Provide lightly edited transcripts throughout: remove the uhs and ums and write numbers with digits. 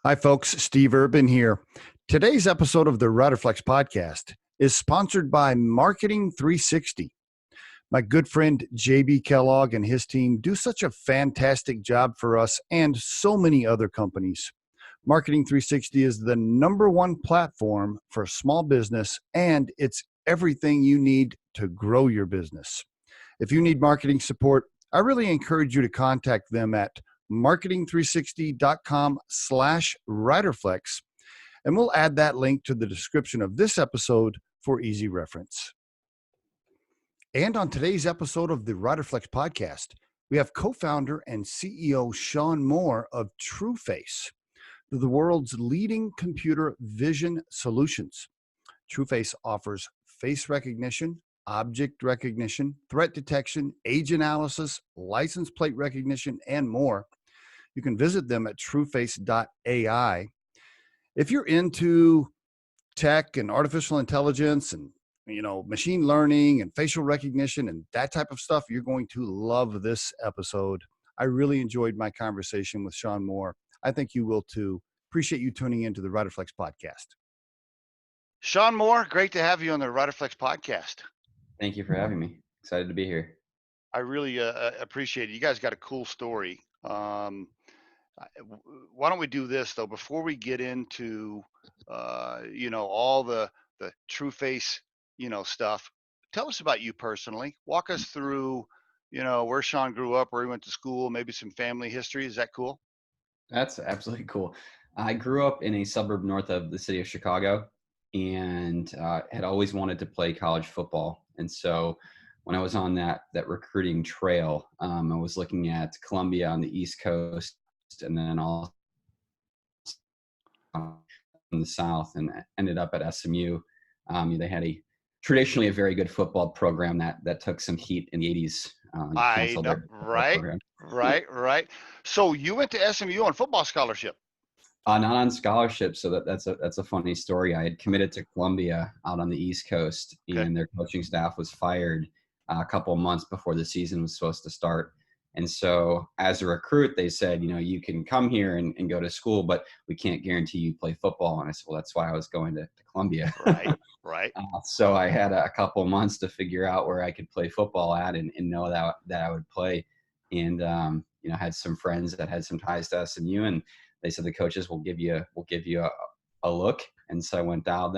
Hi, folks. Steve Urban here. Today's episode of the Riderflex podcast is sponsored by Marketing 360. My good friend JB Kellogg and his team do such a fantastic job for us and so many other companies. Marketing 360 is the number one platform for small business, and it's everything you need to grow your business. If you need marketing support, I really encourage you to contact them at marketing360.com/Riderflex, and we'll add that link to the description of this episode for easy reference. And on today's episode of the Riderflex podcast, we have co-founder and CEO Shaun Moore of TrueFace, the world's leading computer vision solutions. TrueFace offers face recognition, object recognition, threat detection, age analysis, license plate recognition, and more. You can visit them at trueface.ai. If you're into tech and artificial intelligence and machine learning and facial recognition and that type of stuff, you're going to love this episode. I really enjoyed my conversation with Shaun Moore. I think you will too. Appreciate you tuning into the Riderflex podcast. Shaun Moore, great to have you on the Riderflex podcast. Thank you for having me. Excited to be here. I really appreciate it. You guys got a cool story. Why don't we do this though? Before we get into, all the TrueFace, stuff, tell us about you personally. Walk us through, where Shaun grew up, where he went to school, maybe some family history. Is that cool? That's absolutely cool. I grew up in a suburb north of the city of Chicago and had always wanted to play college football. And so when I was on that recruiting trail, I was looking at Columbia on the East Coast and then all in the South, and ended up at SMU. They had traditionally a very good football program that took some heat in the 80s. I know, right. So you went to SMU on football scholarship? Not on scholarship. So that's a funny story. I had committed to Columbia out on the East Coast, and their coaching staff was fired a couple of months before the season was supposed to start. And so as a recruit, they said, you can come here and go to school, but we can't guarantee you play football. And I said, well, that's why I was going to Columbia. Right. So I had a couple of months to figure out where I could play football at and know that I would play. And, had some friends that had some ties to SMU, and they said the coaches will give you a look. And so I went down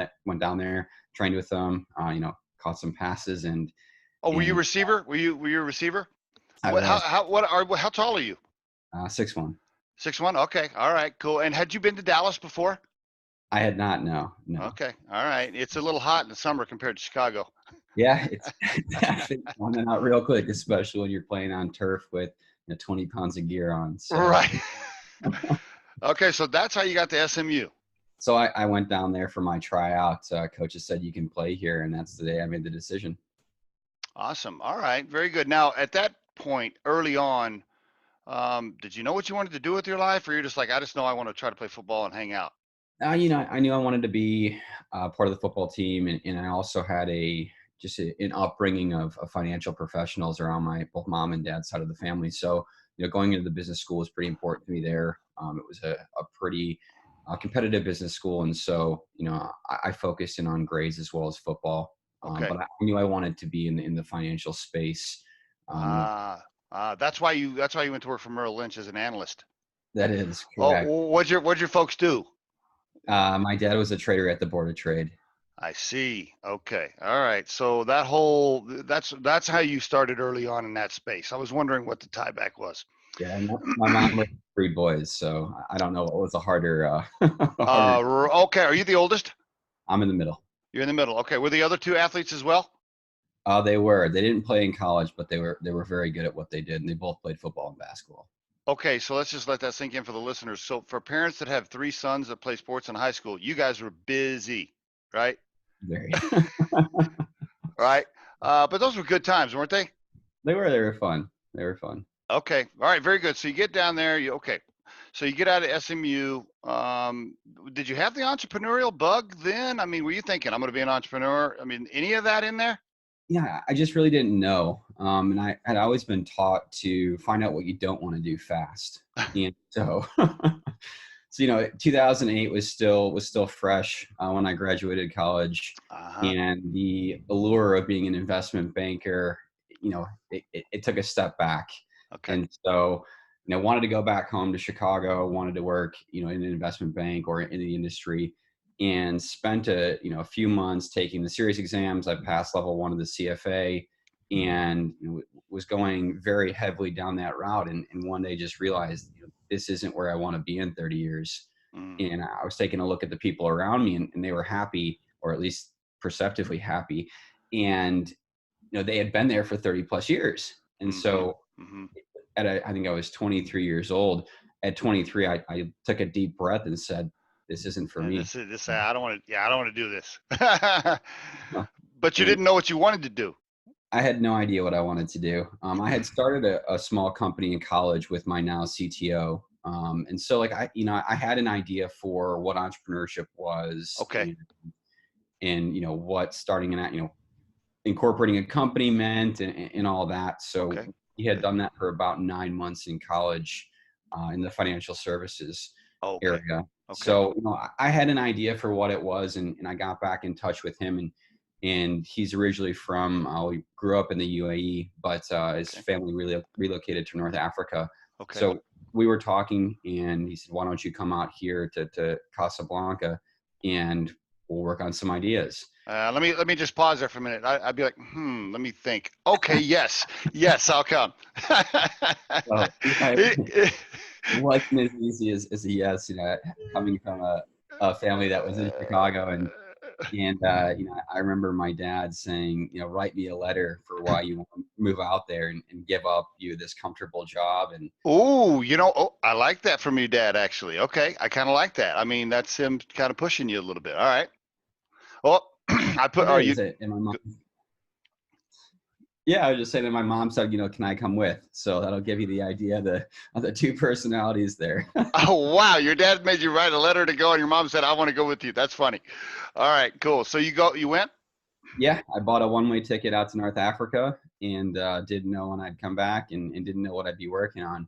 there, trained with them, caught some passes. And were you a receiver? Were you a receiver? How tall are you? 6'1". 6'1". Okay. All right, cool. And had you been to Dallas before? I had not. No. Okay. All right. It's a little hot in the summer compared to Chicago. Yeah. It's running out real quick, especially when you're playing on turf with 20 pounds of gear on. So. Right. Okay. So that's how you got to SMU. So I went down there for my tryout. Coaches said you can play here, and that's the day I made the decision. Awesome. All right. Very good. Now, at that point, early on, did you know what you wanted to do with your life, or you're just like, I just know I want to try to play football and hang out? I knew I wanted to be part of the football team, and I also had an upbringing of financial professionals around both mom and dad's side of the family. So, going into the business school was pretty important to me there. It was a pretty competitive business school. And so, I focused in on grades as well as football. But I knew I wanted to be in the financial space. That's why you went to work for Merrill Lynch as an analyst. That is correct. What'd your folks do? My dad was a trader at the Board of Trade. I see. Okay. All right. So that's how you started early on in that space. I was wondering what the tie back was. Yeah, my mom raised 3 boys, so I don't know what was a harder. Okay. Are you the oldest? I'm in the middle. You're in the middle. Okay. Were the other 2 athletes as well? They were. They didn't play in college, but they were very good at what they did, and they both played football and basketball. Okay, so let's just let that sink in for the listeners. So for parents that have 3 sons that play sports in high school, you guys were busy, right? Very. Right. But those were good times, weren't they? They were fun. Okay. All right. Very good. So you get down there. So you get out of SMU. Did you have the entrepreneurial bug then? I mean, were you thinking, I'm going to be an entrepreneur? I mean, any of that in there? Yeah, I just really didn't know. And I had always been taught to find out what you don't want to do fast. And so So 2008 was still fresh when I graduated college, Uh-huh. and the allure of being an investment banker, it took a step back. Okay. And so wanted to go back home to Chicago, wanted to work in an investment bank or in the industry, and spent a few months taking the serious exams. I passed level 1 of the CFA, and was going very heavily down that route, and one day just realized this isn't where I want to be in 30 years. Mm, And I was taking a look at the people around me, and they were happy, or at least perceptively happy. And they had been there for 30 plus years. And mm-hmm, so mm-hmm. I think I was 23 years old. At 23, I took a deep breath and said, this isn't for And me. this I don't want to. Yeah, I don't want to do this. But you And didn't know what you wanted to do. I had no idea what I wanted to do. I had started a small company in college with my now CTO. And so I had an idea for what entrepreneurship was, Okay. and what starting incorporating a company meant, and all that. So Okay. he had Good. done that for about 9 months in college, in the financial services Oh, okay. area. Okay. So I had an idea for what it was, and I got back in touch with him, and he's originally from, we grew up in the UAE, but his Okay. family really relocated to North Africa. Okay. So we were talking, and he said, why don't you come out here to Casablanca, and we'll work on some ideas. Let me just pause there for a minute. I'd be like, let me think. Okay, yes, yes, I'll come. Well, It- it- it wasn't as easy as a yes, coming from a family that was in Chicago. And I remember my dad saying, write me a letter for why you want to move out there, and give up this comfortable job. And I like that from your dad, actually. Okay, I kind of like that. I mean, that's him kind of pushing you a little bit. All right. Well, it are you? is, and my mom, yeah, I was just saying that my mom said, can I come with? So that'll give you the idea of the two personalities there. Oh, wow, your dad made you write a letter to go, and your mom said, "I want to go with you." That's funny. All right, cool. So you went? Yeah, I bought a one-way ticket out to North Africa, and didn't know when I'd come back, and didn't know what I'd be working on.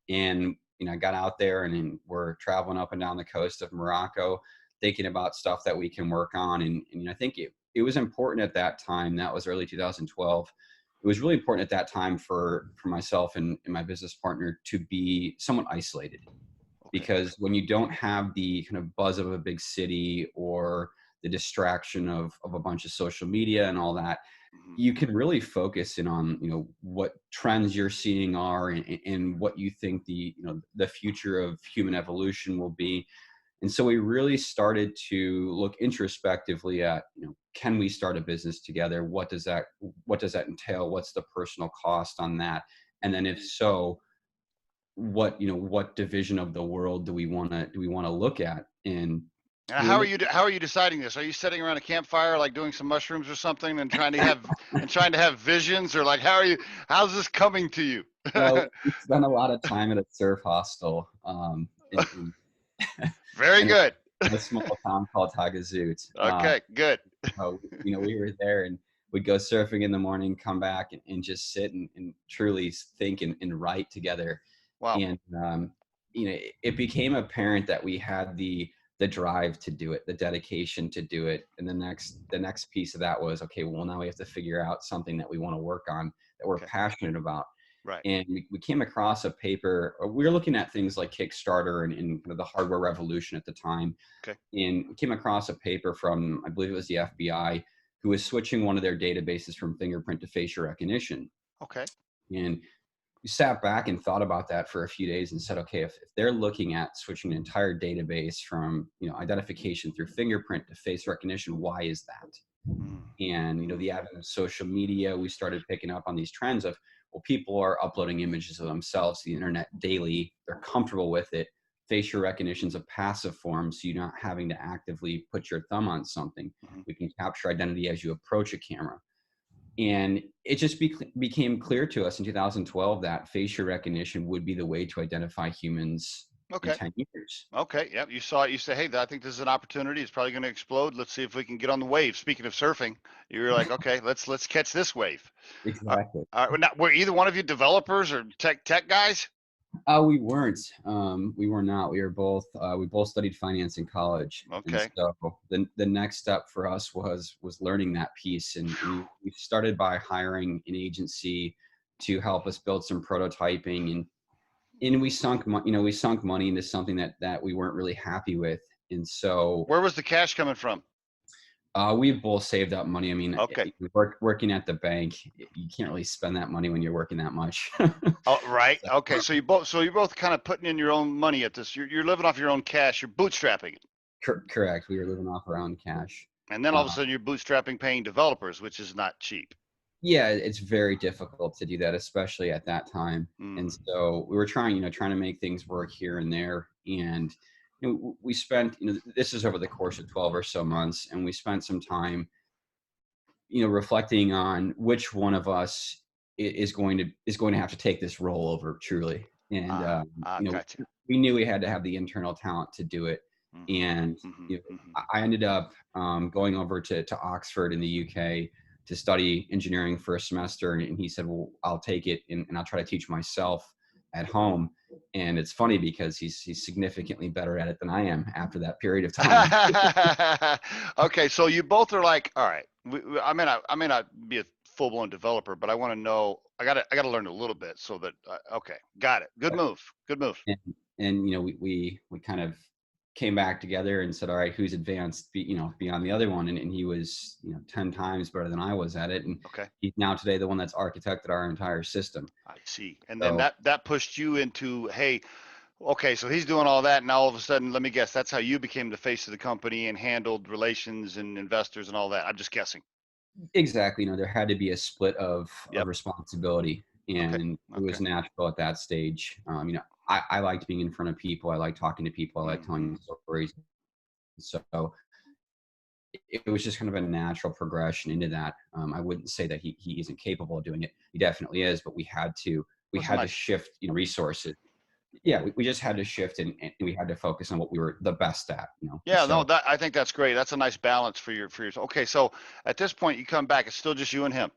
And I got out there, and we're traveling up and down the coast of Morocco, thinking about stuff that we can work on. And I think it was important at that time. That was early 2012. It was really important at that time for myself and my business partner to be somewhat isolated, Okay. because when you don't have the kind of buzz of a big city, or the distraction of a bunch of social media and all that, Mhm. you can really focus in on what trends you're seeing are, and what you think the future of human evolution will be. And so we really started to look introspectively at, can we start a business together? What does that entail? What's the personal cost on that? And then if so, what division of the world do we want to look at? And Now, we were how are you deciding this? Are you sitting around a campfire, like doing some mushrooms or something, and trying to have visions, or like how's this coming to you? well, we spent a lot of time at a surf hostel, Very in good. a small town called Tagazout. Okay, good. We were there, and we'd go surfing in the morning, come back, and just sit and truly think and write together. Wow. And it became apparent that we had the drive to do it, the dedication to do it. And the next piece of that was, okay, well, now we have to figure out something that we want to work on, that we're Okay. passionate about. Right. And we came across a paper. We were looking at things like Kickstarter, and kind of the hardware revolution at the time. Okay. And we came across a paper from, I believe it was the FBI, who was switching one of their databases from fingerprint to facial recognition. Okay. And we sat back and thought about that for a few days, and said, okay, if they're looking at switching an entire database from identification through fingerprint to face recognition, why is that? Mm. And the advent of social media, we started picking up on these trends of, well, people are uploading images of themselves to the internet daily. They're comfortable with it. Facial recognition is a passive form, so you're not having to actively put your thumb on something. Mhm. We can capture identity as you approach a camera. And it just became clear to us in 2012 that facial recognition would be the way to identify humans in Okay. 10 years. Okay. Yep. You saw it. You say, "Hey, I think this is an opportunity. It's probably going to explode. Let's see if we can get on the wave." Speaking of surfing, you were like, "Okay, let's catch this wave." All Exactly. right. Now, were either one of you developers or tech guys? We weren't. We were not. We both studied finance in college, and Okay. so the next step for us was learning that piece, and we started by hiring an agency to help us build some prototyping, and we sunk money into something that we weren't really happy with, and so Where was the cash coming from? we both saved up money. I mean, Okay. working at the bank, you can't really spend that money when you're working that much. Oh, right. So, Okay. So you're both kind of putting in your own money at this. You're living off your own cash. You're bootstrapping it. correct. We were living off our own cash. And then all of a Uh, sudden you're bootstrapping paying developers, which is not cheap. yeah, it's very difficult to do that, especially at that time. And Mm. so we were trying to make things work here and there. And we spent, this is over the course of 12 or so months, and we spent some time, reflecting on which one of us is going to have to take this role over truly. And Gotcha. we knew we had to have the internal talent to do it. Hmm. And Hmm. Hmm. I ended up going over to Oxford in the UK to study engineering for a semester. And he said, well, I'll take it and I'll try to teach myself at home. And it's funny because he's significantly better at it than I am after that period of time. Okay, so you both are like, all right. I may not be a full blown developer, but I want to know. I got to learn a little bit so that. Okay, got it. Good move. Good move. and we kind of came back together and said, all right, who's advanced beyond the other one, and he was 10 times better than I was at it, and Okay, he's now today the one that's architected our entire system. I see. And then So that pushed you into, hey, okay, so he's doing all that, and all of a sudden, let me guess, that's how you became the face of the company and handled relations and investors and all that. I'm just guessing. exactly, there had to be a split of Yep. responsibility, Okay. and it Okay. was natural at that stage. I liked being in front of people, I liked talking to people, I liked Hmm. telling stories. So it was just kind of a natural progression into that. I wouldn't say that he isn't capable of doing it. He definitely is, but we had to It we was a had to nice. shift resources. Yeah, we just had to shift, and we had to focus on what we were the best at. Yeah, no, So that I think that's great. That's a nice balance for your. Okay, so at this point, you come back, it's still just you and him.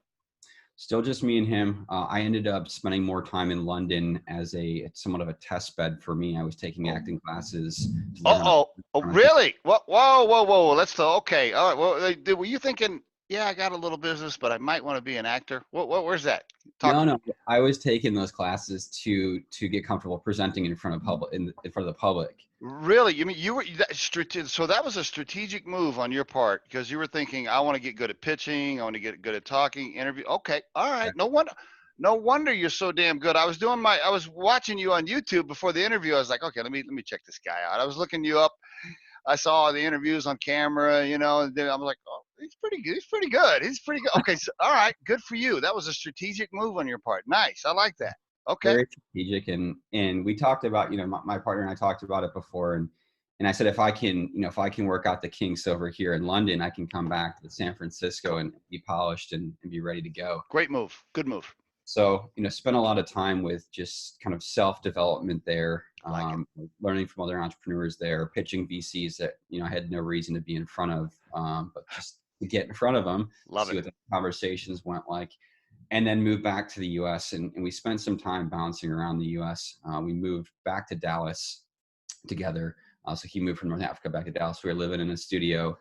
still just me and him. I ended up spending more time in London as a somewhat of a test bed for me. I was taking Oh. acting classes to learn how to. Oh, really? What? Whoa, whoa, whoa. Let's talk. Okay, all right. Well, were you thinking? Yeah, I got a little business, but I might want to be an actor. What? Where's that? Talk No, to me. no. I was taking those classes to get comfortable presenting in front of in front of the public. Really? You mean you were so that was a strategic move on your part because you were thinking, I want to get good at pitching, I want to get good at talking, interview. Okay, all right. No wonder you're so damn good. I was watching you on YouTube before the interview. I was like, okay, let me check this guy out. I was looking you up. I saw the interviews on camera, and then I'm like, oh, he's pretty good. He's pretty good. He's pretty good. Okay, so all right, good for you. That was a strategic move on your part. Nice. I like that. Okay. Very strategic, and we talked about, my partner and I talked about it before, and I said, if I can work out the kinks over here in London, I can come back to San Francisco and be polished and be ready to go. Great move. Good move. So spent a lot of time with just kind of self development there, I like it. learning from other entrepreneurs there, pitching VCs that I had no reason to be in front of, but just to get in front of them, Love see it. what the conversations went like, and then moved back to the US, and we spent some time bouncing around the US. We moved back to Dallas together. So he moved from North Africa back to Dallas. We were living in a studio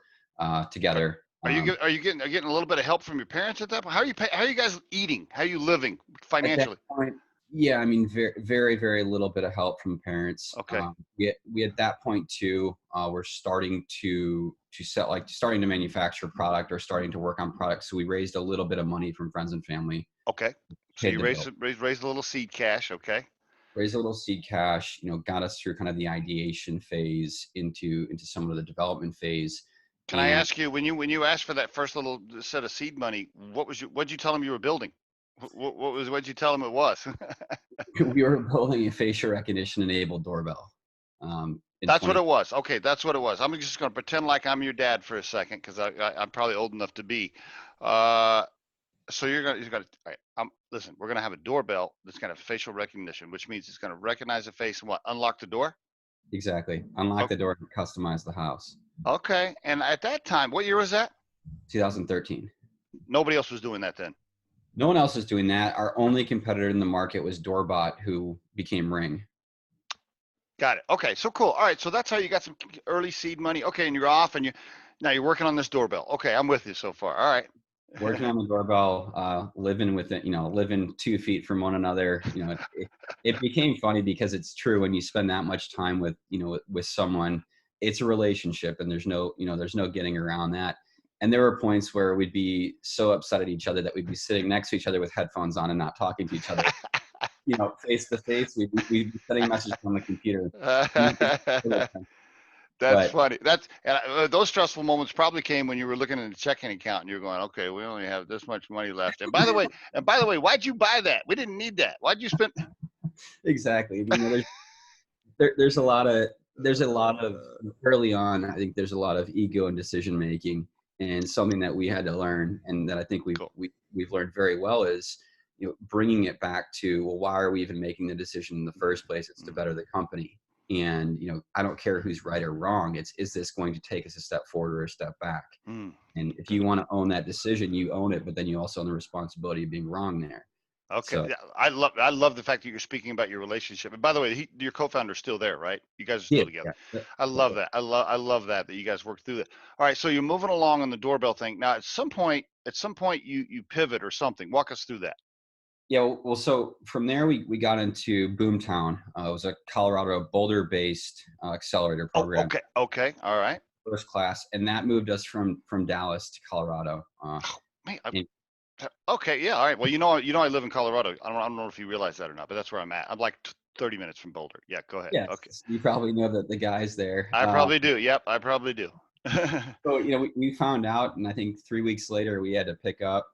together. Are you getting a little bit of help from your parents at that point? How are you guys eating? How are you living At that financially? point, yeah, I mean, very, very, very little bit of help from parents. Okay. We at that point too, we're starting to set, like, starting to manufacture product or starting to work on products. So we raised a little bit of money from friends and family, Okay. So paid you the bill, raised a little seed cash. Okay. raised a little seed cash, got us through kind of the ideation phase into some of the development phase. Can I And ask you, when you asked for that first little set of seed money, what'd you tell them you were building? What'd you tell them it was? we were building a facial recognition enabled doorbell. In That's what 20, it was. Okay, that's what it was. I'm just going to pretend like I'm your dad for a second because I'm probably old enough to be. Uh, so you're gonna. All right, listen. We're gonna have a doorbell that's gonna have facial recognition, which means it's gonna recognize the face and what? Unlock the door. exactly. Unlock the door and customize the house. Okay. And at that time, what year was that? 2013. Nobody else was doing that then. No one else is doing that. Our only competitor in the market was Doorbot, who became Ring. Got it. Okay, so cool. All right, so that's how you got some early seed money. Okay, and you're off, and now you're working on this doorbell. Okay, I'm with you so far. All right. Working on the doorbell, living with it, living 2 feet from one another. It became funny because it's true when you spend that much time with someone, it's a relationship, and there's no getting around that. And there were points where we'd be so upset at each other that we'd be sitting next to each other with headphones on and not talking to each other, face to face. We'd be sending messages on the computer. That's But funny. Those stressful moments probably came when you were looking at the checking account and you're going, okay, we only have this much money left. And by the way, why'd you buy that? We didn't need that. Why'd you spend? Exactly. There's a lot of early on. I think there's a lot of ego and decision making, and something that we had to learn, and that I think we've learned very well is bringing it back to, well, why are we even making the decision in the first place? It's to better the company. And I don't care who's right or wrong. Is this going to take us a step forward or a step back? And if you want to own that decision, you own it, but then you also own the responsibility of being wrong there. Okay. So, Yeah, I love the fact that you're speaking about your relationship. And by the way, your co-founder's still there, right? You guys are still together. Yeah. I love that. I love that you guys worked through that. All right, so you're moving along on the doorbell thing. Now, at some point you pivot or something. Walk us through that. Yeah, well, so from there we got into Boomtown. It was a Colorado Boulder-based accelerator Oh, program, okay, all right. first class, and that moved us from Dallas to Colorado. Man, And okay, yeah, all right. Well, I live in Colorado. I don't know if you realize that or not, but that's where I'm at. I'm like 30 minutes from Boulder. Yeah, go ahead. yes, Okay. you probably know the guys there. I probably do. Yep, I probably do. So we found out, and I think 3 weeks later we had to pick up,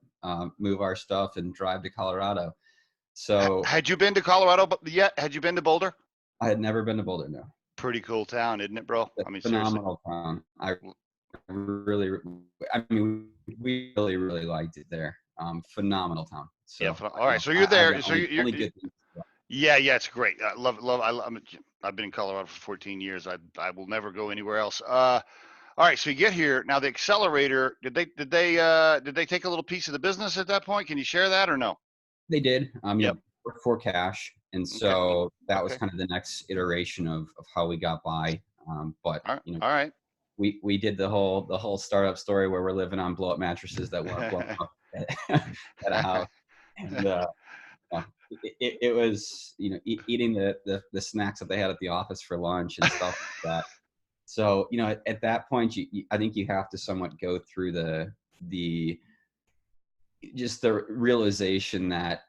move our stuff, and drive to Colorado. So Had you been to Colorado yet? Had you been to Boulder? I had never been to Boulder. No. Pretty cool town, isn't it, bro? I mean, seriously. Phenomenal town. We really liked it there. Phenomenal town. So Yeah. All right. So you're there. So you're only good things. yeah, it's great. I love. I've been in Colorado for 14 years. I will never go anywhere else. All right. So you get here now. The accelerator. Did they take a little piece of the business at that point? Can you share that or no? They did. Yep. For cash, and so that was kind of the next iteration of how we got by. But all right. We did the whole startup story where we're living on blow up mattresses that weren't blown up at a house, and it was eating the snacks that they had at the office for lunch and stuff like that. So at that point, I think you have to somewhat go through the just the realization that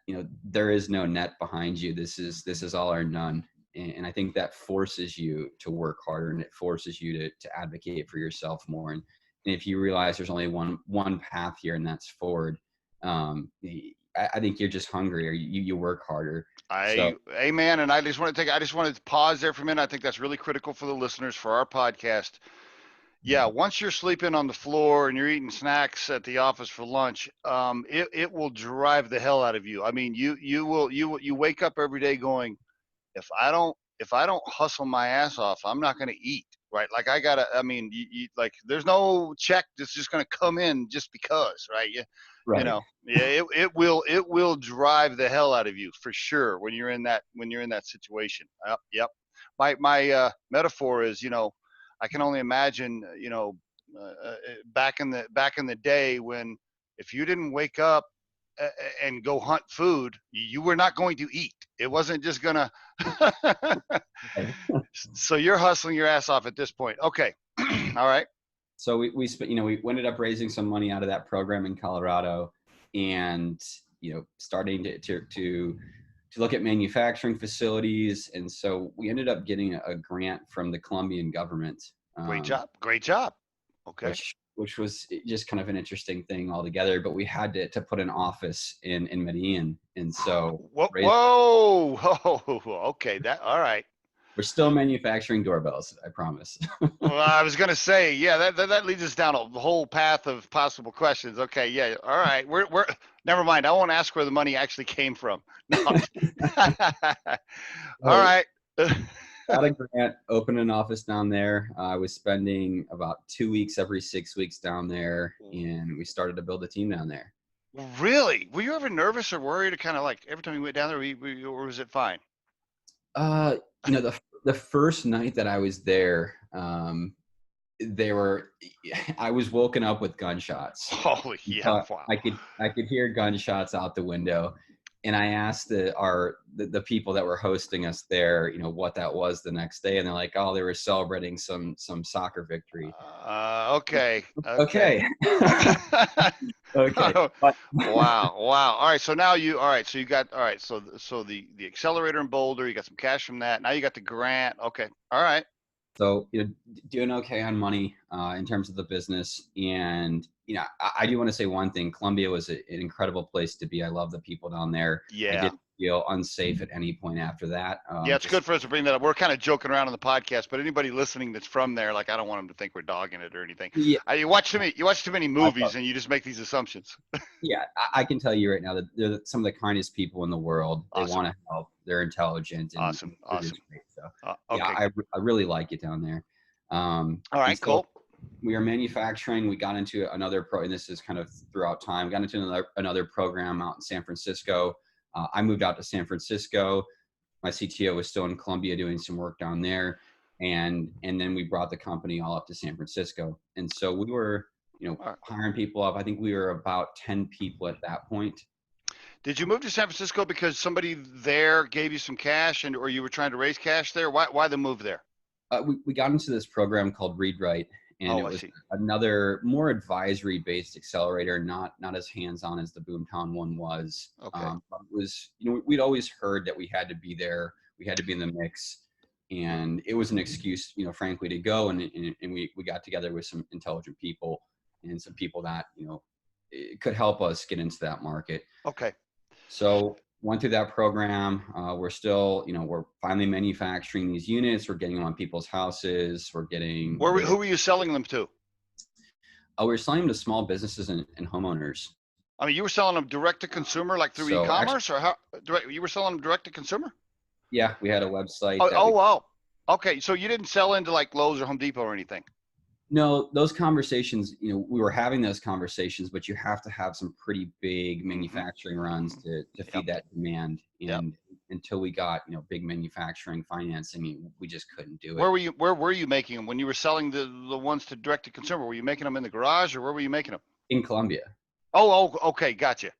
there is no net behind you. This is all or none. And I think that forces you to work harder, and it forces you to advocate for yourself more. And if you realize there's only one path here, and that's forward, I think you're just hungry, or you work harder. Amen. And I just want to pause there for a minute. I think that's really critical for the listeners for our podcast. Yeah, once you're sleeping on the floor and you're eating snacks at the office for lunch, it will drive the hell out of you. I mean, you wake up every day going, if I don't hustle my ass off, I'm not going to eat, right? Like like there's no check that's just going to come in just because, right? Right. It will drive the hell out of you for sure when you're in that situation. Yep. My metaphor is, I can only imagine, back in the day when if you didn't wake up and go hunt food, you were not going to eat. It wasn't just gonna. So you're hustling your ass off at this point. Okay. All right. So we ended up raising some money out of that program in Colorado, and starting to look at manufacturing facilities. And so we ended up getting a grant from the Colombian government. Great job. Okay. Which was just kind of an interesting thing altogether, but we had to put an office in Medellin. And so okay. All right. We're still manufacturing doorbells, I promise. Well, I was going to say, yeah, that leads us down a whole path of possible questions. Okay. Yeah. All right. We're never mind. I won't ask where the money actually came from. No. All right. Got a grant, opened an office down there. I was spending about 2 weeks every 6 weeks down there, and we started to build a team down there. Really? Were you ever nervous or worried, or kind of like every time you went down there, or was it fine? The first night that I was there, they were I was woken up with gunshots. Holy, yeah, But wow. I could hear gunshots out the window, and I asked the people that were hosting us there, what that was the next day, and they're like, oh, they were celebrating some soccer victory. Okay. Okay. Okay. But Wow. All right. So now all right. So you got, all right. So the accelerator in Boulder, you got some cash from that. Now you got the grant. Okay. All right. So, doing okay on money in terms of the business. And, I do want to say one thing. Columbia was an incredible place to be. I love the people down there. I Yeah. didn't feel unsafe at any point after that. Yeah, it's good for us to bring that up. We're kind of joking around on the podcast, but anybody listening that's from there, like, I don't want them to think we're dogging it or anything. Yeah, You watch too many movies, and you just make these assumptions. yeah, I can tell you right now that they're some of the kindest people in the world. They Awesome. want to help. They're intelligent. And Awesome. they're just great. So, Okay. yeah, I really like it down there. All right, cool. We are manufacturing. We got into another and this is kind of throughout time, got into another program out in San Francisco. I moved out to San Francisco. My CTO was still in Columbia doing some work down there. And then we brought the company all up to San Francisco. And so we were, hiring people up. I think we were about 10 people at that point. Did you move to San Francisco because somebody there gave you some cash, or you were trying to raise cash there? Why the move there? We got into this program called Read-Write, and it was another more advisory-based accelerator, not as hands-on as the Boomtown one was. Okay. But it was, we'd always heard that we had to be there, we had to be in the mix, and it was an excuse, frankly, to go. And we got together with some intelligent people and some people that it could help us get into that market. Okay. So went through that program. We're still, we're finally manufacturing these units. We're getting them on people's houses. We're getting. Who were you selling them to? We were selling them to small businesses and homeowners. I mean, you were selling them direct to consumer, like through e-commerce, or how? You were selling them direct to consumer? Yeah, we had a website. Wow. Okay, so you didn't sell into like Lowe's or Home Depot or anything? No, those conversations, we were having those conversations, but you have to have some pretty big manufacturing runs to feed that demand. And until we got, big manufacturing financing, we just couldn't do it. Where were you making them when you were selling the ones to direct to consumer? Were you making them in the garage, or where were you making them? In Columbia. Oh, okay, gotcha.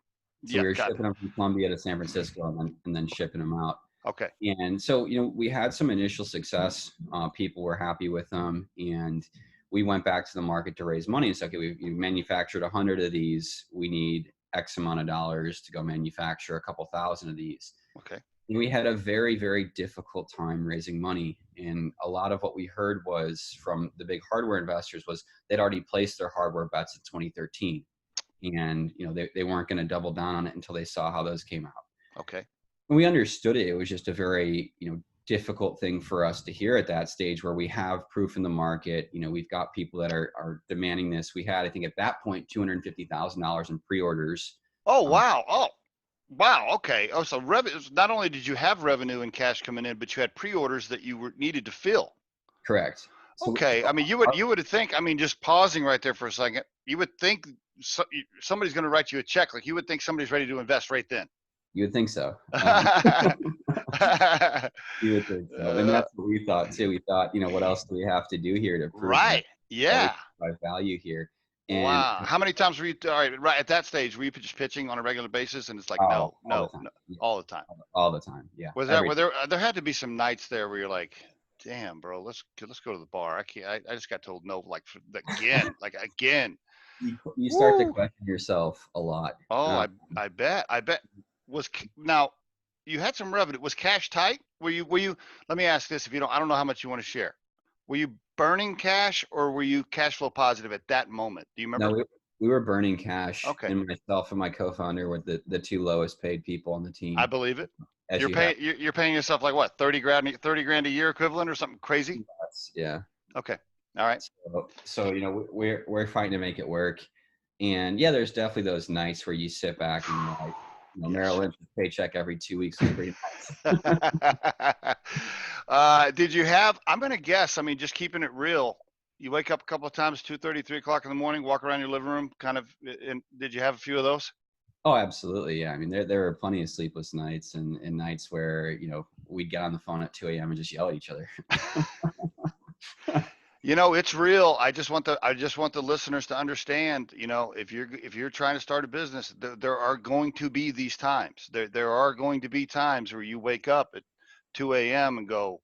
So we were shipping them from Columbia to San Francisco and then shipping them out. Okay. And so, we had some initial success. People were happy with them, and we went back to the market to raise money. It's okay, we manufactured 100 of these. We need X amount of dollars to go manufacture a couple thousand of these. Okay. And we had a very, very difficult time raising money. And a lot of what we heard was from the big hardware investors was they'd already placed their hardware bets in 2013. And, they weren't going to double down on it until they saw how those came out. Okay. And we understood it. It was just a very, difficult thing for us to hear at that stage where we have proof in the market. We've got people that are demanding this. We had, I think at that point, $250,000 in pre-orders. Oh, wow. Wow. Okay. Oh, so not only did you have revenue and cash coming in, but you had pre-orders that you needed to fill. Correct. So okay. I mean, you would think, just pausing right there for a second, you would think somebody's going to write you a check. Like, you would think somebody's ready to invest right then. You would think so. You would think so. And that's what we thought too. We thought, what else do we have to do here to prove right? Yeah. Value here. And wow. How many times were you? All right. At that stage, were you just pitching on a regular basis? And it's like, no, all the time. All the time. Yeah. There had to be some nights there where you're like, damn, bro, let's go to the bar. I can't. I just got told no, again, again. You start to question yourself a lot. Oh, I bet. Now, you had some revenue. Was cash tight? Were you? Let me ask this: I don't know how much you want to share. Were you burning cash, or were you cash flow positive at that moment? Do you remember? No, we were burning cash. Okay. And myself and my co-founder were the two lowest paid people on the team. I believe it. You're paying yourself like what, 30 grand a year equivalent or something crazy? Yeah. Okay. All right. So we're fighting to make it work, and yeah, there's definitely those nights where you sit back and you're like, Merrill Lynch's paycheck every 2 weeks is pretty nice. Did you have, I'm going to guess, just keeping it real, you wake up a couple of times, 2:30, 3 o'clock in the morning, walk around your living room, kind of, and did you have a few of those? Oh, absolutely. Yeah. I mean, there were plenty of sleepless nights and nights where, we'd get on the phone at 2 a.m. and just yell at each other. It's real. I just want the listeners to understand, if you're trying to start a business, there are going to be these times. There are going to be times where you wake up at 2 a.m. and go,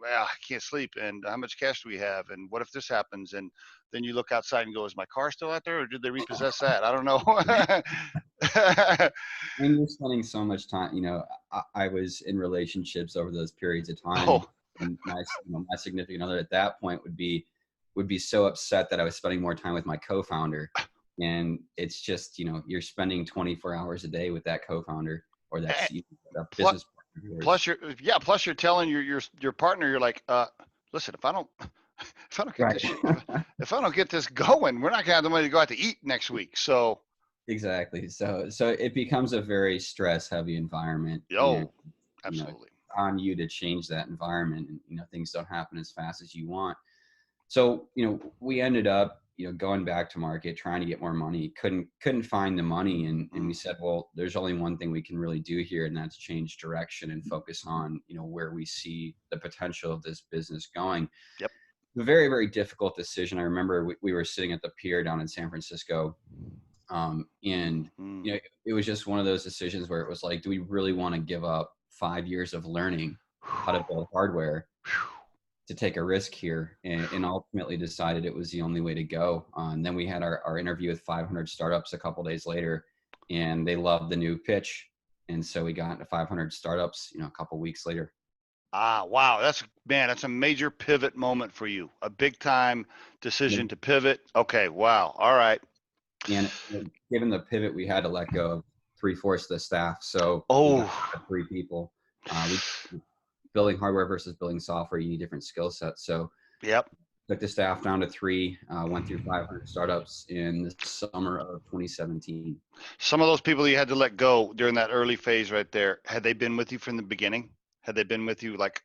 well, I can't sleep. And how much cash do we have? And what if this happens? And then you look outside and go, is my car still out there, or did they repossess that? I don't know. And you're spending so much time, I was in relationships over those periods of time, Oh, and my significant other at that point would be so upset that I was spending more time with my co-founder. And it's just, you're spending 24 hours a day with that co-founder or that plus, business partner of yours. plus you're telling your partner, you're like, listen, if I don't get Right. this shit, if I don't get this going, we're not gonna have the money to go out to eat next week. So, Exactly. So it becomes a very stress heavy environment, and absolutely. it's on you to change that environment, and things don't happen as fast as you want. So, we ended up, going back to market, trying to get more money, couldn't find the money. And we said, well, there's only one thing we can really do here, and that's change direction and focus on, where we see the potential of this business going. Yep. A very, very difficult decision. I remember we were sitting at the pier down in San Francisco. And, it was just one of those decisions where it was like, do we really want to give up 5 years of learning how to build hardware to take a risk here, and ultimately decided it was the only way to go. And then we had our interview with 500 startups a couple days later, and they loved the new pitch. And so we got into 500 startups, a couple weeks later. Wow. That's a major pivot moment for you. A big time decision to pivot. Okay. Wow. All right. And given the pivot, we had to let go of 3/4 of the staff. So we got Oh, 3 people. Building hardware versus building software, you need different skill sets. So yep. took the staff down to 3, went through 500 startups in the summer of 2017. Some of those people you had to let go during that early phase right there, had they been with you from the beginning? Had they been with you like?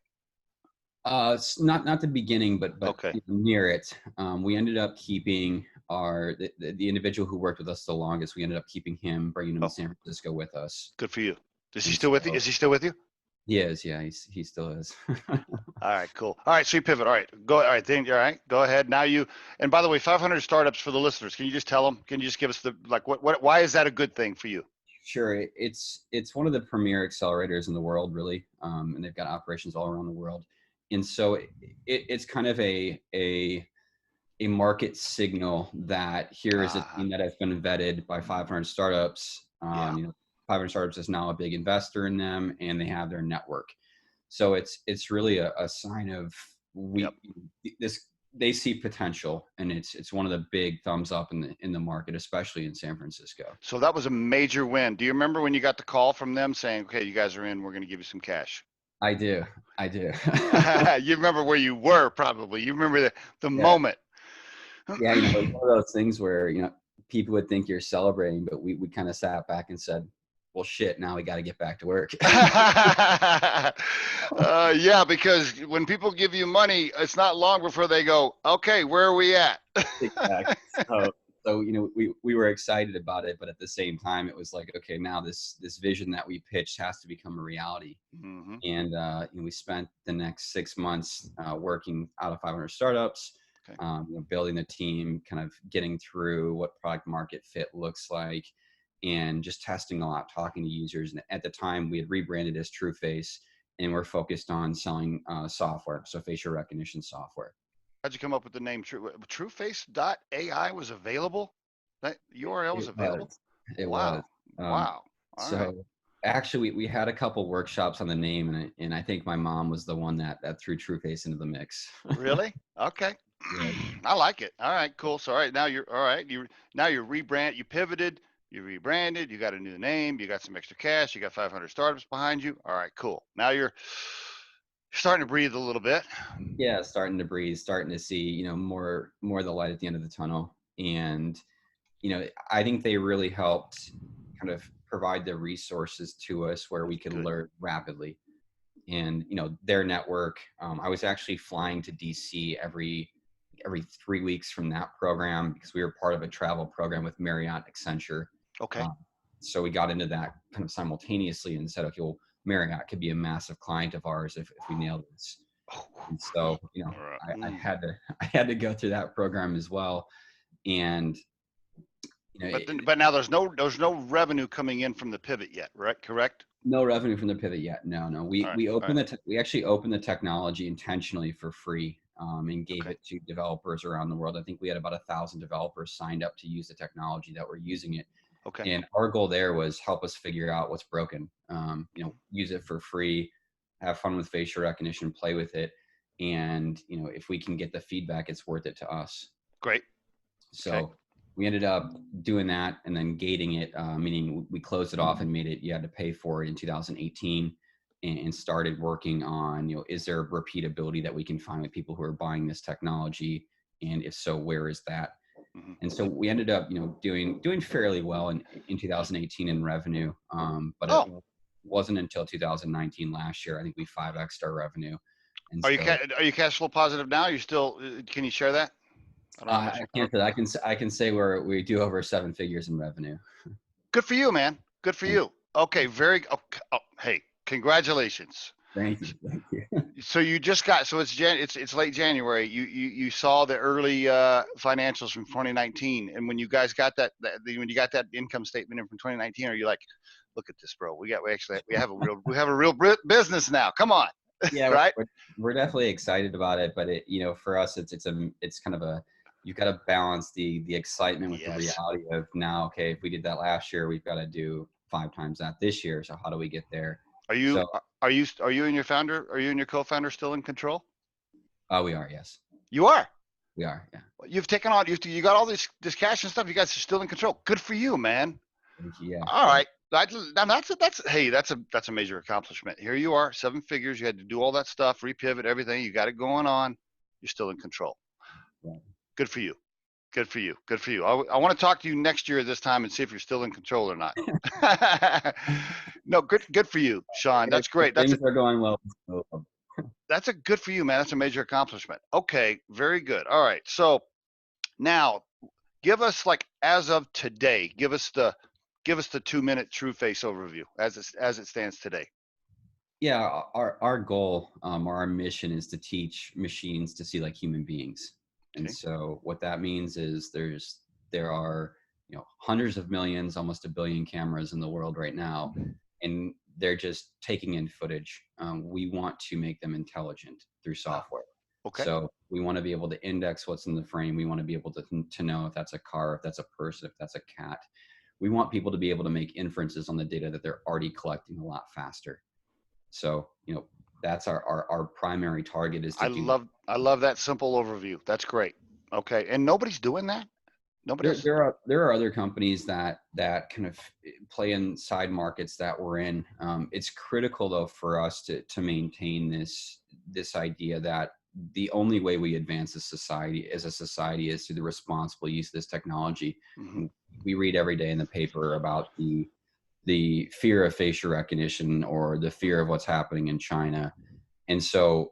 Not the beginning, but Okay. near it. We ended up keeping the individual who worked with us the longest. We ended up keeping him, bringing him to San Francisco with us. Good for you. Is he still with you? Is he still with you? He is. Yeah, he still is. All right, cool. All right, so you pivot. All right, go. All right, then. All right, go ahead. Now you. And by the way, 500 startups for the listeners. Can you just tell them? Can you just give us what? Why is that a good thing for you? Sure. It's one of the premier accelerators in the world, really, and they've got operations all around the world. And so it's kind of a market signal that here is a team that has been vetted by 500 startups. 500 startups is now a big investor in them, and they have their network. So it's really a sign of they see potential, and it's one of the big thumbs up in the market, especially in San Francisco. So that was a major win. Do you remember when you got the call from them saying, "Okay, you guys are in. We're going to give you some cash"? I do. You remember where you were, probably. You remember the moment. Yeah, it's one of those things where people would think you're celebrating, but we kind of sat back and said, well, shit, now we got to get back to work. Yeah, because when people give you money, it's not long before they go, okay, where are we at? Exactly. So we were excited about it, but at the same time, it was like, okay, now this vision that we pitched has to become a reality. Mm-hmm. And we spent the next 6 months working out of 500 startups, building the team, kind of getting through what product market fit looks like, and just testing a lot, talking to users. And at the time, we had rebranded as TrueFace, and we're focused on selling software, so facial recognition software. How'd you come up with the name TrueFace.ai was available? That URL was available? It was. Wow. All right. Actually, we had a couple workshops on the name, and I think my mom was the one that threw TrueFace into the mix. Really? Okay. Yeah. I like it. All right, cool. So all right, now you're you pivoted, you rebranded, you got a new name, you got some extra cash, you got 500 startups behind you. All right, cool. Now you're starting to breathe a little bit. Yeah, starting to breathe, starting to see, more of the light at the end of the tunnel. And, I think they really helped kind of provide the resources to us where we could learn rapidly. And, their network, I was actually flying to DC every 3 weeks from that program, because we were part of a travel program with Marriott, Accenture. Okay. so we got into that kind of simultaneously and said, okay, well, Marriott could be a massive client of ours if we nail this. And so, I had to go through that program as well. And, but now there's no revenue coming in from the pivot yet, right? Correct? No revenue from the pivot yet. No. We actually opened the technology intentionally for free, and gave it to developers around the world. I think we had about 1,000 developers signed up to use the technology that were using it. Okay. And our goal there was help us figure out what's broken. Use it for free, have fun with facial recognition, play with it, and if we can get the feedback, it's worth it to us. Great. So we ended up doing that and then gating it, meaning we closed it off and made it, you had to pay for it in 2018, and started working on, is there a repeatability that we can find with people who are buying this technology? And if so, where is that? Mm-hmm. And so we ended up, doing fairly well in 2018 in revenue. But it wasn't until 2019 last year, I think we 5x'd our revenue. And are you cash flow positive now? You still, can you share that? I can't say that. I can say we do over 7 figures in revenue. Good for you, man. Good for you. Okay. Hey, congratulations. Thank you. So you just got, so it's late January. You saw the early financials from 2019, and when you guys got when you got that income statement in from 2019, are you like, look at this, bro? We have a real business now. Come on. Yeah, right. We're definitely excited about it, but for us, it's kind of a, you've got to balance the excitement with the reality of now. Okay, if we did that last year, we've got to do 5 times that this year. So how do we get there? Are you and your co-founder still in control? We are, yes. You are? We are, yeah. You've taken on, you got all this cash and stuff. You guys are still in control. Good for you, man. Thank you, yeah. All right. That's a major accomplishment. Here you are, 7 figures. You had to do all that stuff, repivot everything. You got it going on. You're still in control. Yeah. Good for you. Good for you. Good for you. I want to talk to you next year at this time and see if you're still in control or not. No, good for you, Shaun. That's great. Things are going well. That's a good for you, man. That's a major accomplishment. Okay, very good. All right. So now give us, like, as of today, give us the 2-minute TrueFace overview as it stands today. Yeah, our goal, or our mission is to teach machines to see like human beings. And so what that means is there are hundreds of millions, almost 1 billion cameras in the world right now, and they're just taking in footage. We want to make them intelligent through software. Okay. So we want to be able to index what's in the frame. We want to be able to know if that's a car, if that's a person, if that's a cat. We want people to be able to make inferences on the data that they're already collecting a lot faster. So, that's our primary target is to I love that simple overview. That's great. Okay. And nobody's doing that? There are other companies that kind of play in side markets that we're in. It's critical though for us to maintain this idea that the only way we advance as a society is through the responsible use of this technology. Mm-hmm. We read every day in the paper about the fear of facial recognition or the fear of what's happening in China. And so,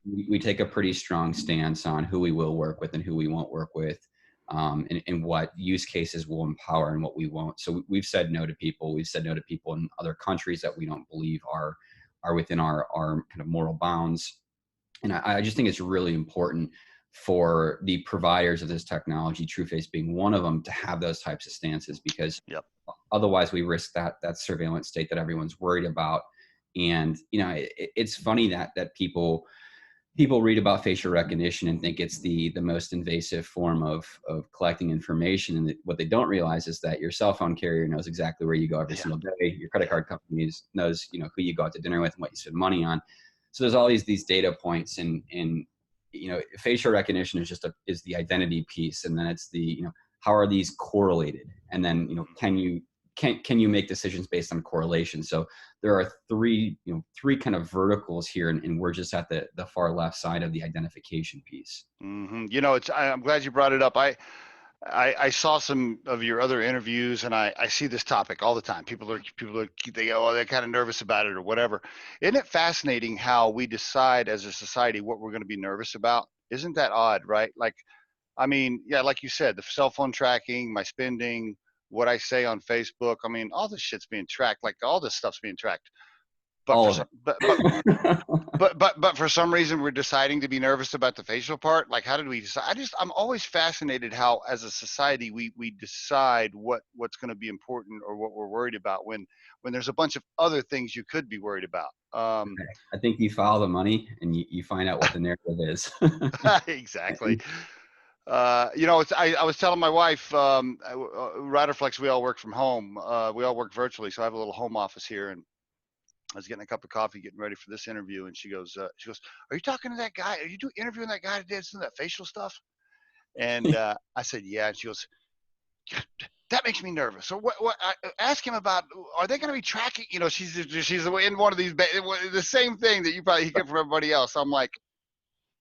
we take a pretty strong stance on who we will work with and who we won't work with, and what use cases will empower and what we won't. So we've said no to people. We've said no to people in other countries that we don't believe are within our kind of moral bounds. And I just think it's really important for the providers of this technology, TrueFace being one of them, to have those types of stances, because otherwise we risk that surveillance state that everyone's worried about. And it's funny that people read about facial recognition and think it's the most invasive form of collecting information, and what they don't realize is that your cell phone carrier knows exactly where you go every single day. Your credit card company knows who you go out to dinner with and what you spend money on. So there's all these data points, and facial recognition is the identity piece, and then it's how are these correlated, and then can you make decisions based on correlation? So there are three kind of verticals here, and we're just at the far left side of the identification piece. Mm-hmm. I'm glad you brought it up. I saw some of your other interviews, and I see this topic all the time. People they go, they're kind of nervous about it or whatever. Isn't it fascinating how we decide as a society what we're going to be nervous about? Isn't that odd, right? Like, I mean, yeah, like you said, the cell phone tracking, my spending, what I say on Facebook. I mean, all this shit's being tracked. Like all this stuff's being tracked. But All for of some, it. but for some reason we're deciding to be nervous about the facial part. Like, how did we decide? I'm always fascinated how, as a society, we decide what's going to be important or what we're worried about when there's a bunch of other things you could be worried about. I think you follow the money and you find out what the narrative is. Exactly. I was telling my wife, Riderflex, we all work from home. We all work virtually, so I have a little home office here, and I was getting a cup of coffee, getting ready for this interview, and she goes, "Are you talking to that guy? Are you interviewing that guy that did some of that facial stuff?" And I said, "Yeah." And she goes, "That makes me nervous. So what? Ask him about. Are they going to be tracking? You know, she's in one of these the same thing that you probably get from everybody else." I'm like,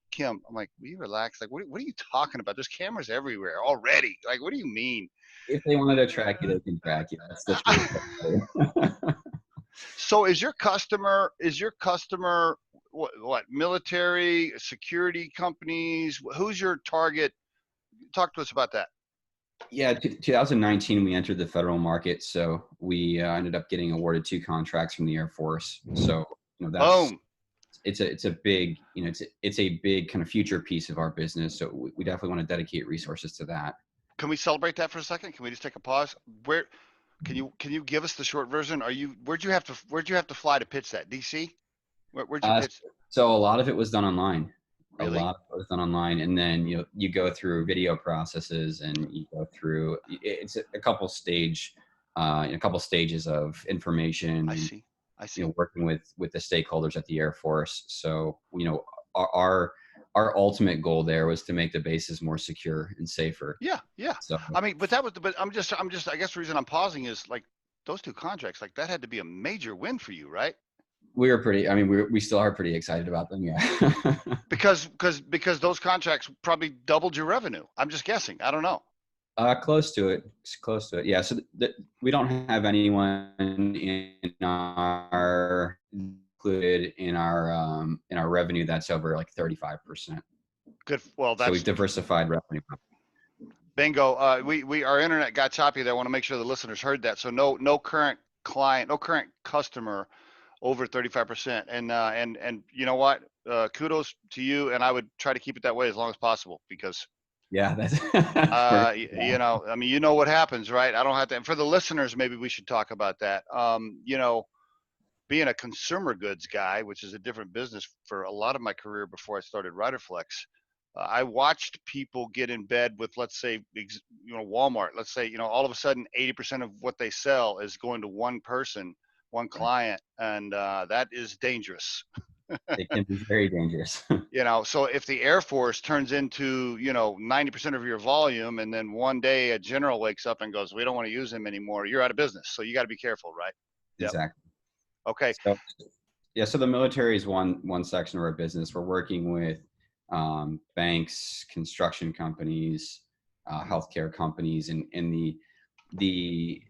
Kim, will you relax? Like, what are you talking about? There's cameras everywhere already. Like, what do you mean? If they wanted to track you, they can track you. That's the truth. So is your customer what military, security companies? Who's your target? Talk to us about that. Yeah, 2019, we entered the federal market. So we ended up getting awarded 2 contracts from the Air Force. So, that's, Boom. it's a big, it's a big kind of future piece of our business. So we definitely want to dedicate resources to that. Can we celebrate that for a second? Can we just take a pause? Where can you give us the short version? Where'd you have to fly to pitch that? DC? Where'd you pitch? So a lot of it was done online. Really? A lot of it was done online, and then you go through video processes, and you go through. It's a couple stages of information. I see. Working with the stakeholders at the Air Force. So our ultimate goal there was to make the bases more secure and safer. Yeah. So I mean, but I'm just I guess the reason I'm pausing is like those 2 contracts, like that had to be a major win for you, right? we still are pretty excited about them. Yeah. because those contracts probably doubled your revenue. I'm just guessing. I don't know. Close to it. Yeah. So we don't have anyone included in our revenue that's over like 35%. Good. Well, so we've diversified revenue. Bingo. Our internet got choppy there. I want to make sure the listeners heard that. So no current client, no current customer over 35%. And you know what? Kudos to you. And I would try to keep it that way as long as possible because yeah, that's I mean, what happens, right? I don't have to. And for the listeners, maybe we should talk about that. Being a consumer goods guy, which is a different business for a lot of my career before I started Riderflex, I watched people get in bed with, let's say, Walmart. Let's say, all of a sudden, 80% of what they sell is going to one person, one client, and that is dangerous. It can be very dangerous. So if the Air Force turns into, 90% of your volume, and then one day a general wakes up and goes, "We don't want to use him anymore," you're out of business. So you got to be careful, right? Yep. Exactly. Okay. So the military is one section of our business. We're working with banks, construction companies, healthcare companies, and the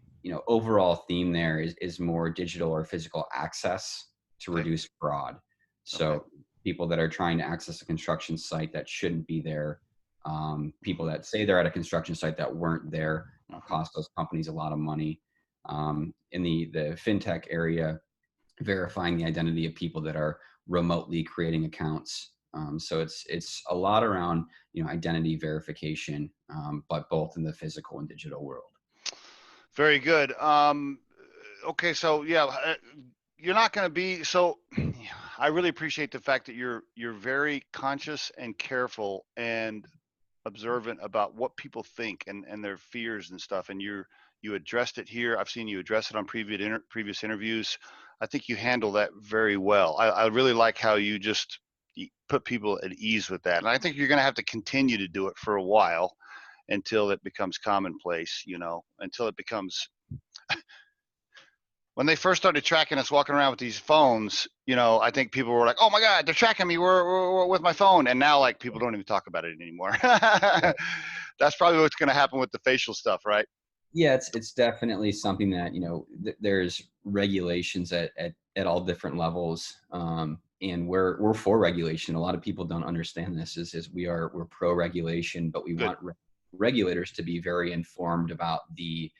overall theme there is more digital or physical access to reduce fraud. So people that are trying to access a construction site that shouldn't be there, people that say they're at a construction site that weren't there, cost those companies a lot of money. In the fintech area, verifying the identity of people that are remotely creating accounts. So it's a lot around identity verification, but both in the physical and digital world. Very good. Okay, so you're not going to be so. I really appreciate the fact that you're very conscious and careful and observant about what people think and their fears and stuff. And you addressed it here. I've seen you address it on previous interviews. I think you handle that very well. I really like how you just put people at ease with that. And I think you're going to have to continue to do it for a while until it becomes commonplace, until it becomes when they first started tracking us walking around with these phones, I think people were like, "Oh my God, they're tracking me. We're with my phone." And now like people don't even talk about it anymore. That's probably what's going to happen with the facial stuff, right? Yeah, it's definitely something that, there's regulations at all different levels. And we're for regulation. A lot of people don't understand this is we're pro regulation, but we want regulators to be very informed about the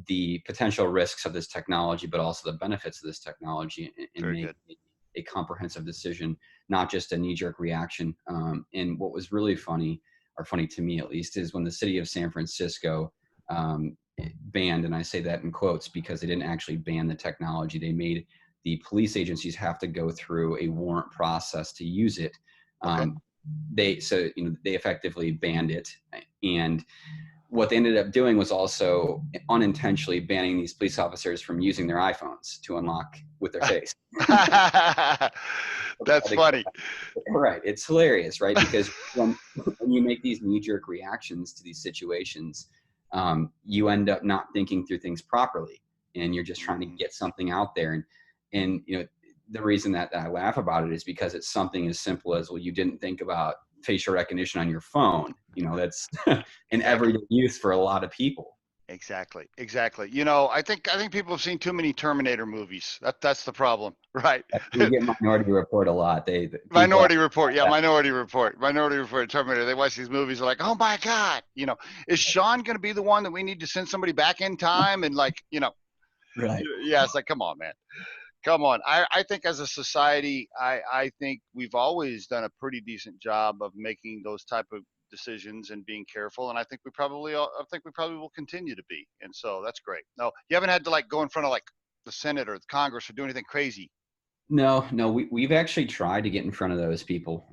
the potential risks of this technology, but also the benefits of this technology, and Very make good. a comprehensive decision, not just a knee-jerk reaction. And what was really funny, or funny to me at least, is when the city of San Francisco banned, and I say that in quotes because they didn't actually ban the technology. They made the police agencies have to go through a warrant process to use it. Okay. They effectively banned it, and what they ended up doing was also unintentionally banning these police officers from using their iPhones to unlock with their face. That's funny. Right. It's hilarious, right? Because when you make these knee-jerk reactions to these situations, you end up not thinking through things properly, and you're just trying to get something out there. And the reason that I laugh about it is because it's something as simple as, well, you didn't think about facial recognition on your phone. That's an everyday use for a lot of people. Exactly. I think people have seen too many Terminator movies. That's the problem, right? We get Minority Report a lot. Minority Report, Minority Report, Terminator. They watch these movies, they're like, oh my God, is Shaun going to be the one that we need to send somebody back in time? And right. Yeah, it's like, come on, man. Come on. I think as a society, I think we've always done a pretty decent job of making those type of decisions and being careful. And I think we probably will continue to be. And so that's great. No, you haven't had to go in front of the Senate or the Congress or do anything crazy. No, we've actually tried to get in front of those people,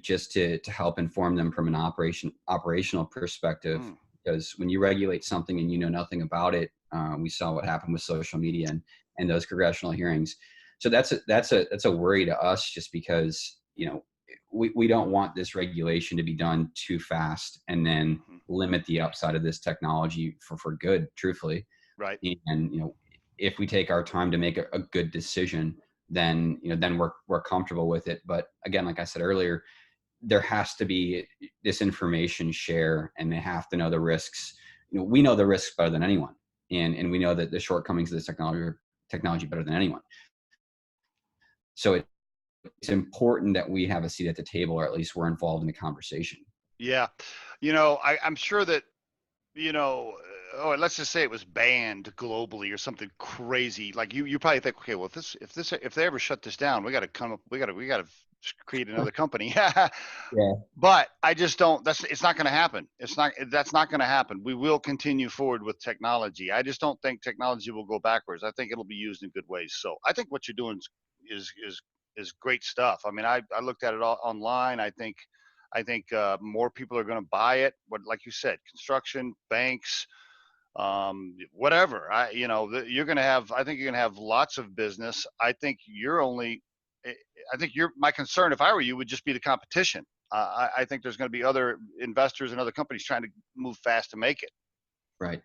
just to help inform them from an operational perspective. Because when you regulate something and you know nothing about it, we saw what happened with social media and those congressional hearings. So that's a worry to us, just because we don't want this regulation to be done too fast and then limit the upside of this technology for good, truthfully. Right. And if we take our time to make a good decision, then we're comfortable with it. But again, like I said earlier, there has to be this information share, and they have to know the risks. We know the risks better than anyone, and we know that the shortcomings of this technology better than anyone. So it's important that we have a seat at the table, or at least we're involved in the conversation. Yeah. I'm sure that, let's just say it was banned globally or something crazy. Like you probably think, okay, well, if they ever shut this down, we got to create another company. Yeah. But I just don't. It's not going to happen. That's not going to happen. We will continue forward with technology. I just don't think technology will go backwards. I think it'll be used in good ways. So I think what you're doing is great stuff. I mean, I looked at it all online. I think more people are going to buy it. But like you said, construction, banks, whatever. You're going to have. I think you're going to have lots of business. I think my concern, if I were you, would just be the competition. I think there's going to be other investors and other companies trying to move fast to make it. Right.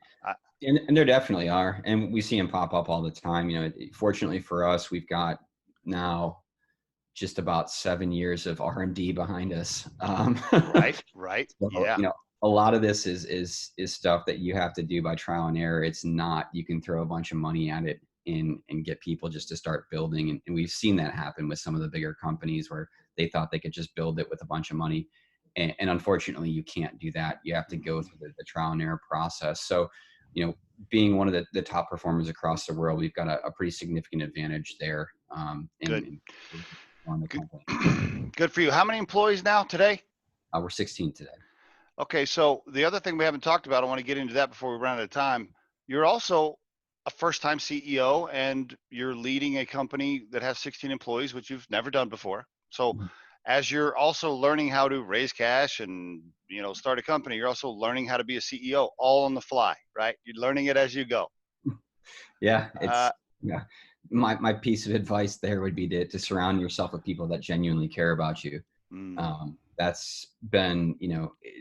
And there definitely are. And we see them pop up all the time. Fortunately for us, we've got now just about 7 years of R&D behind us. Right. So, yeah. A lot of this is stuff that you have to do by trial and error. It's not, you can throw a bunch of money at it and get people just to start building. And we've seen that happen with some of the bigger companies where they thought they could just build it with a bunch of money. And unfortunately, you can't do that. You have to go through the trial and error process. So, being one of the top performers across the world, we've got a pretty significant advantage there. Good. On the company. Good for you. How many employees now today? We're 16 today. Okay, so the other thing we haven't talked about, I want to get into that before we run out of time. You're also a first-time CEO, and you're leading a company that has 16 employees, which you've never done before. So as you're also learning how to raise cash and start a company, you're also learning how to be a CEO all on the fly, right? You're learning it as you go. Yeah, my piece of advice there would be to surround yourself with people that genuinely care about you. That's been,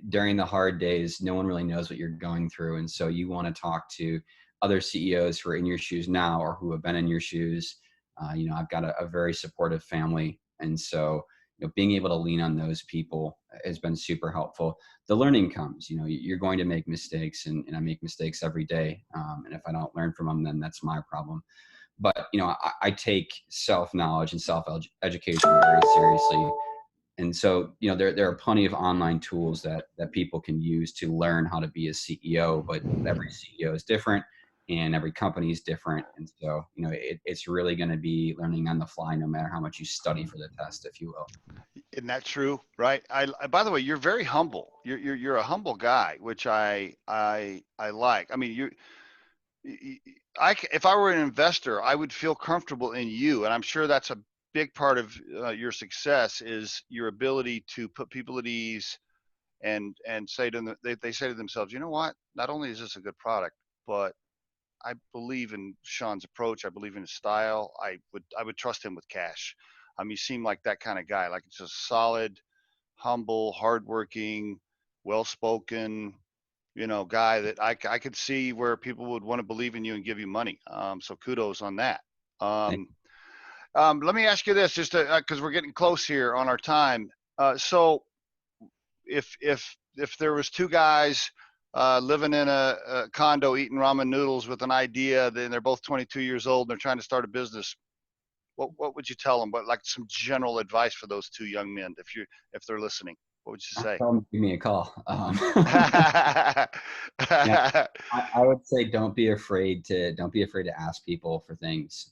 during the hard days, no one really knows what you're going through. And so you want to talk to other CEOs who are in your shoes now or who have been in your shoes. I've got a very supportive family. And so, being able to lean on those people has been super helpful. The learning comes, you're going to make mistakes, and I make mistakes every day. And if I don't learn from them, then that's my problem. But, I take self-knowledge and self-education very seriously. And so, there are plenty of online tools that people can use to learn how to be a CEO, but every CEO is different. and every company is different. And so, it's really going to be learning on the fly, no matter how much you study for the test, if you will. Isn't that true? Right. By the way, you're very humble. You're a humble guy, which I like. I mean, if I were an investor, I would feel comfortable in you. And I'm sure that's a big part of your success is your ability to put people at ease and say to them, they say to themselves, you know what, not only is this a good product, but I believe in Shaun's approach. I believe in his style. I would trust him with cash. You seem like that kind of guy, like it's just solid, humble, hardworking, well-spoken, guy that I could see where people would want to believe in you and give you money. So kudos on that. Let me ask you this, just because we're getting close here on our time. So if there was two guys living in a condo eating ramen noodles with an idea, then they're both 22 years old and they're trying to start a business, what would you tell them? But like some general advice for those two young men, if they're listening, what would you say? Tell them to give me a call. Yeah, I would say don't be afraid to ask people for things.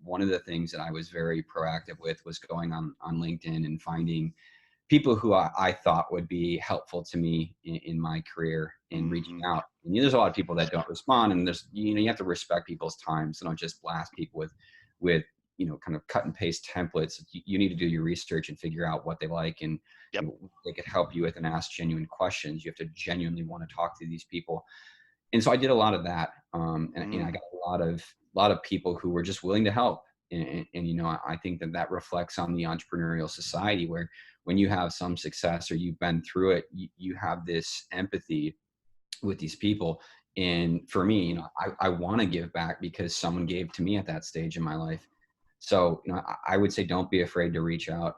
One of the things that I was very proactive with was going on LinkedIn and finding people who I thought would be helpful to me in my career and reaching out. And there's a lot of people that don't respond, and there's, you have to respect people's time. So don't just blast people with kind of cut and paste templates. You need to do your research and figure out what they like, and they could help you with and ask genuine questions. You have to genuinely want to talk to these people. And so I did a lot of that. And I got a lot of people who were just willing to help. And I think that reflects on the entrepreneurial society, where when you have some success or you've been through it, you have this empathy with these people. And for me, I want to give back because someone gave to me at that stage in my life. So, I would say don't be afraid to reach out.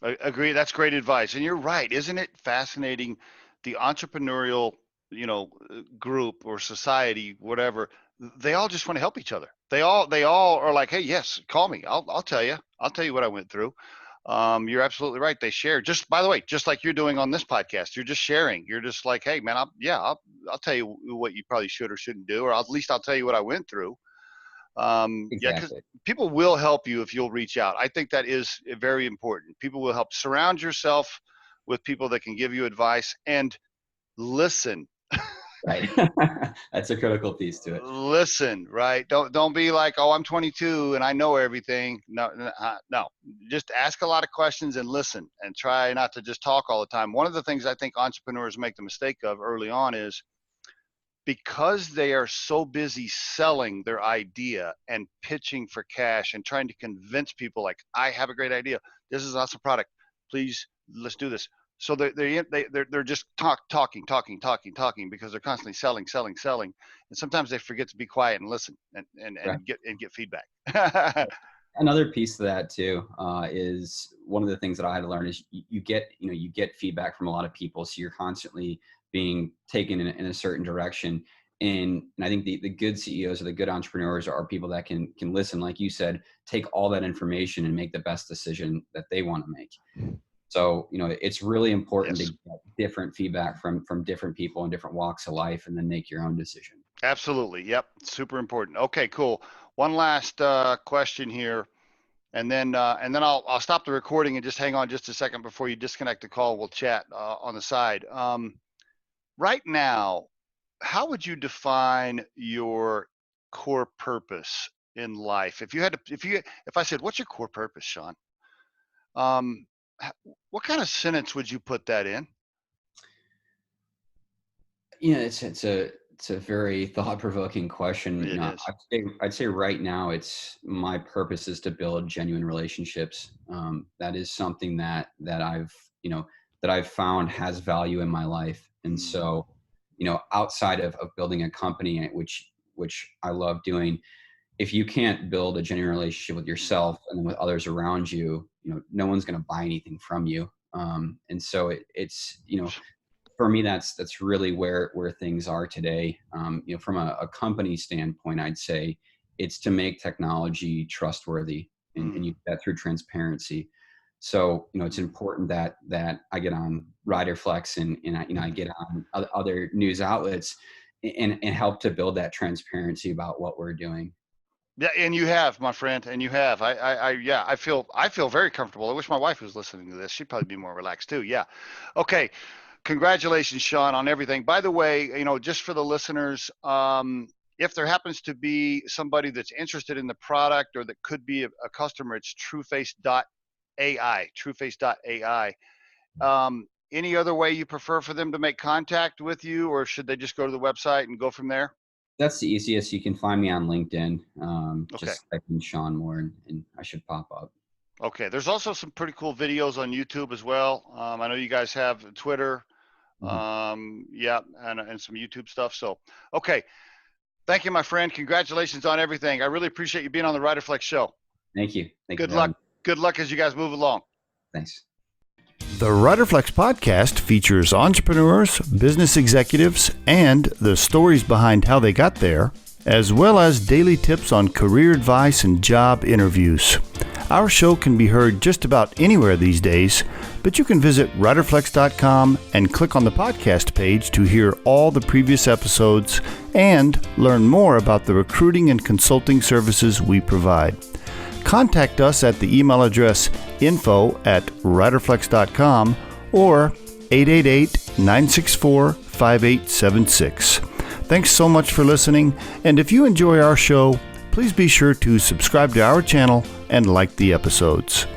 I agree. That's great advice. And you're right. Isn't it fascinating? The entrepreneurial, group or society, whatever, they all just want to help each other. They all are like, hey, yes, call me. I'll tell you. I'll tell you what I went through. You're absolutely right. They share, just by the way, just like you're doing on this podcast. You're just sharing. You're just like, hey, man, I'll tell you what you probably should or shouldn't do, or at least I'll tell you what I went through. Exactly. Yeah, because people will help you if you'll reach out. I think that is very important. People will help. Surround yourself with people that can give you advice and listen. Right. That's a critical piece to it. Listen, right? Don't be like, oh, I'm 22 and I know everything. No. Just ask a lot of questions and listen, and try not to just talk all the time. One of the things I think entrepreneurs make the mistake of early on is, because they are so busy selling their idea and pitching for cash and trying to convince people, like, I have a great idea, this is an awesome product, please, let's do this. So they're just talking because they're constantly selling, and sometimes they forget to be quiet and listen and Right. get feedback. Another piece of that too is one of the things that I had to learn is you get feedback from a lot of people, so you're constantly being taken in a certain direction. And I think the good CEOs or the good entrepreneurs are people that can listen, like you said, take all that information and make the best decision that they want to make. So, it's really important to get different feedback from different people in different walks of life, and then make your own decision. Absolutely. Yep. Super important. Okay, cool. One last question here, and then I'll stop the recording and just hang on just a second before you disconnect the call. We'll chat on the side. Right now, how would you define your core purpose in life? If I said, what's your core purpose, Shaun? What kind of sentence would you put that in? It's a very thought-provoking question. It is. I'd say right now, my purpose is to build genuine relationships. That is something that I've found has value in my life. And so, outside of building a company, which I love doing, if you can't build a genuine relationship with yourself and then with others around you, no one's going to buy anything from you. And so it's for me, that's really where things are today. From a company standpoint, I'd say it's to make technology trustworthy, and you do that through transparency. So, it's important that I get on Riderflex and I get on other news outlets, and help to build that transparency about what we're doing. Yeah, and you have, my friend, and you have. I feel very comfortable. I wish my wife was listening to this. She'd probably be more relaxed too. Yeah. Okay. Congratulations, Shaun, on everything. By the way, just for the listeners, if there happens to be somebody that's interested in the product or that could be a customer, it's TrueFace.ai. TrueFace.ai. Any other way you prefer for them to make contact with you, or should they just go to the website and go from there? That's the easiest. You can find me on LinkedIn. Okay. Just type in Shaun Moore and I should pop up. Okay. There's also some pretty cool videos on YouTube as well. I know you guys have Twitter. Yeah, and some YouTube stuff. So, okay. Thank you, my friend. Congratulations on everything. I really appreciate you being on the Riderflex show. Thank you. Good luck. Good luck as you guys move along. Thanks. The Riderflex podcast features entrepreneurs, business executives, and the stories behind how they got there, as well as daily tips on career advice and job interviews. Our show can be heard just about anywhere these days, but you can visit riderflex.com and click on the podcast page to hear all the previous episodes and learn more about the recruiting and consulting services we provide. Contact us at the email address info@riderflex.com or 888-964-5876. Thanks so much for listening, and if you enjoy our show, please be sure to subscribe to our channel and like the episodes.